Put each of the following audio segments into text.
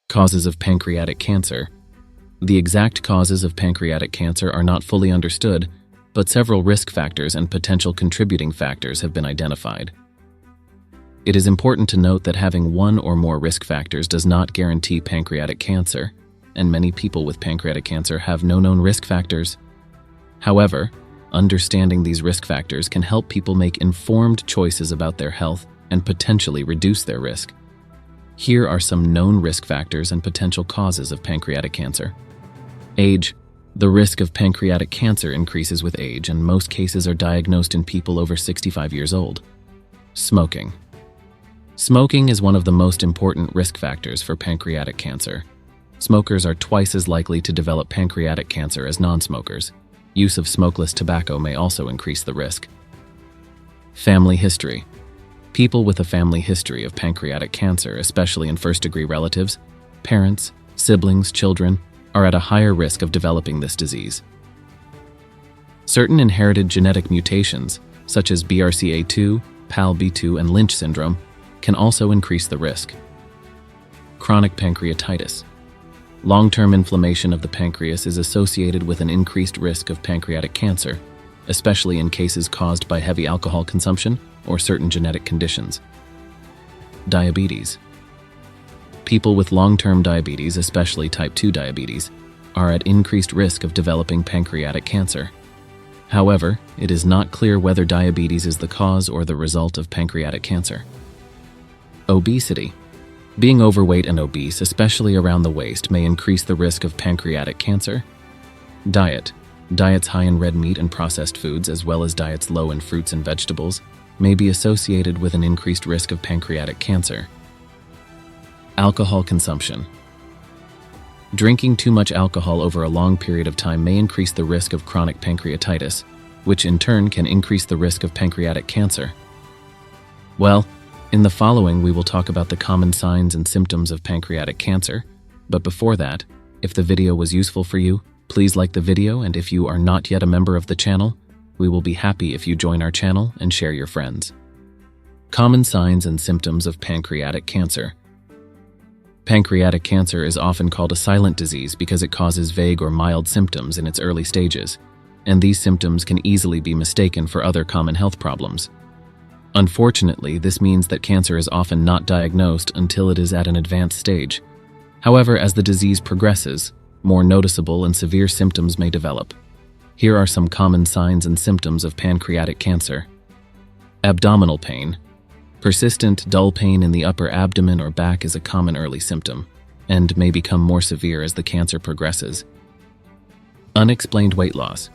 Causes of pancreatic cancer. The exact causes of pancreatic cancer are not fully understood, but several risk factors and potential contributing factors have been identified. It is important to note that having one or more risk factors does not guarantee pancreatic cancer, and many people with pancreatic cancer have no known risk factors. However, understanding these risk factors can help people make informed choices about their health and potentially reduce their risk. Here are some known risk factors and potential causes of pancreatic cancer. Age. The risk of pancreatic cancer increases with age, and most cases are diagnosed in people over 65 years old. Smoking. Smoking is one of the most important risk factors for pancreatic cancer. Smokers are twice as likely to develop pancreatic cancer as non-smokers. Use of smokeless tobacco may also increase the risk. Family history. People with a family history of pancreatic cancer, especially in first-degree relatives, parents, siblings, children, are at a higher risk of developing this disease. Certain inherited genetic mutations, such as BRCA2, PALB2, and Lynch syndrome, can also increase the risk. Chronic pancreatitis. Long-term inflammation of the pancreas is associated with an increased risk of pancreatic cancer, especially in cases caused by heavy alcohol consumption or certain genetic conditions. Diabetes. People with long-term diabetes, especially type 2 diabetes, are at increased risk of developing pancreatic cancer. However, it is not clear whether diabetes is the cause or the result of pancreatic cancer. Obesity. Being overweight and obese, especially around the waist, may increase the risk of pancreatic cancer. Diet. Diets high in red meat and processed foods, as well as diets low in fruits and vegetables, may be associated with an increased risk of pancreatic cancer. Alcohol consumption. Drinking too much alcohol over a long period of time may increase the risk of chronic pancreatitis, which in turn can increase the risk of pancreatic cancer. Well, in the following we will talk about the common signs and symptoms of pancreatic cancer, but before that, if the video was useful for you, please like the video, and if you are not yet a member of the channel, we will be happy if you join our channel and share your friends. Common signs and symptoms of pancreatic cancer. Pancreatic cancer is often called a silent disease because it causes vague or mild symptoms in its early stages, and these symptoms can easily be mistaken for other common health problems. Unfortunately, this means that cancer is often not diagnosed until it is at an advanced stage. However, as the disease progresses, more noticeable and severe symptoms may develop. Here are some common signs and symptoms of pancreatic cancer. Abdominal pain. Persistent, dull pain in the upper abdomen or back is a common early symptom, and may become more severe as the cancer progresses. Unexplained weight loss.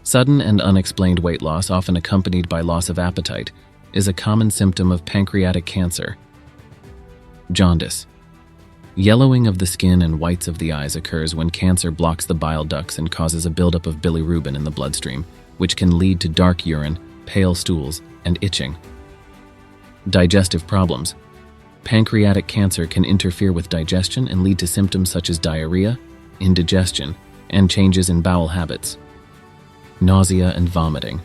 Sudden and unexplained weight loss, often accompanied by loss of appetite, is a common symptom of pancreatic cancer. Jaundice. Yellowing of the skin and whites of the eyes occurs when cancer blocks the bile ducts and causes a buildup of bilirubin in the bloodstream, which can lead to dark urine, pale stools, and itching. Digestive problems. Pancreatic cancer can interfere with digestion and lead to symptoms such as diarrhea, indigestion, and changes in bowel habits. Nausea and vomiting.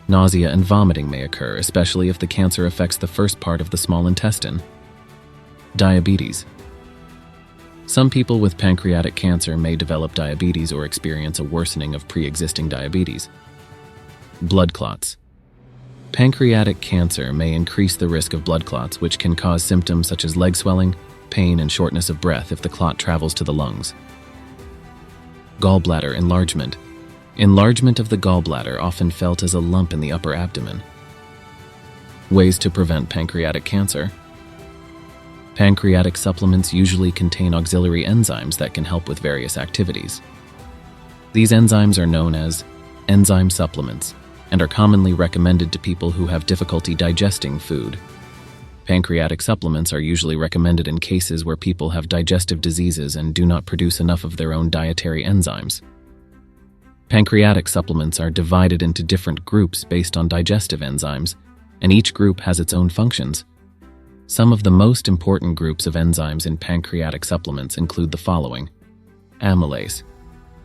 Nausea and vomiting may occur, especially if the cancer affects the first part of the small intestine. Diabetes. Some people with pancreatic cancer may develop diabetes or experience a worsening of pre-existing diabetes. Blood clots. Pancreatic cancer may increase the risk of blood clots, which can cause symptoms such as leg swelling, pain, and shortness of breath if the clot travels to the lungs. Gallbladder enlargement. Enlargement of the gallbladder, often felt as a lump in the upper abdomen. Ways to prevent pancreatic cancer. Pancreatic supplements usually contain auxiliary enzymes that can help with various activities. These enzymes are known as enzyme supplements and are commonly recommended to people who have difficulty digesting food. Pancreatic supplements are usually recommended in cases where people have digestive diseases and do not produce enough of their own dietary enzymes. Pancreatic supplements are divided into different groups based on digestive enzymes, and each group has its own functions. Some of the most important groups of enzymes in pancreatic supplements include the following. Amylase.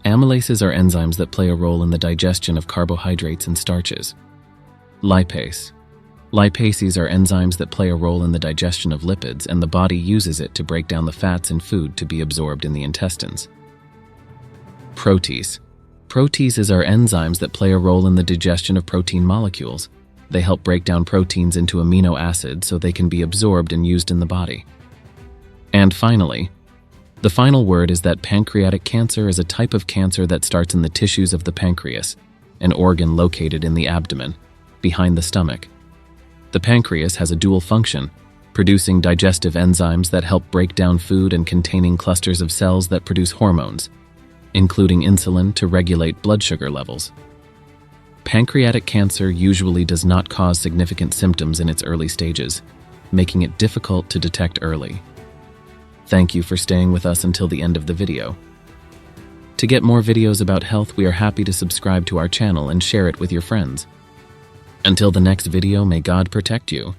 Amylases are enzymes that play a role in the digestion of carbohydrates and starches. Lipase. Lipases are enzymes that play a role in the digestion of lipids, and the body uses it to break down the fats in food to be absorbed in the intestines. Proteases. Proteases are enzymes that play a role in the digestion of protein molecules. They help break down proteins into amino acids so they can be absorbed and used in the body. And finally, the final word is that pancreatic cancer is a type of cancer that starts in the tissues of the pancreas, an organ located in the abdomen, behind the stomach. The pancreas has a dual function, producing digestive enzymes that help break down food and containing clusters of cells that produce hormones, including insulin to regulate blood sugar levels. Pancreatic cancer usually does not cause significant symptoms in its early stages, making it difficult to detect early. Thank you for staying with us until the end of the video. To get more videos about health, we are happy to subscribe to our channel and share it with your friends. Until the next video, may God protect you.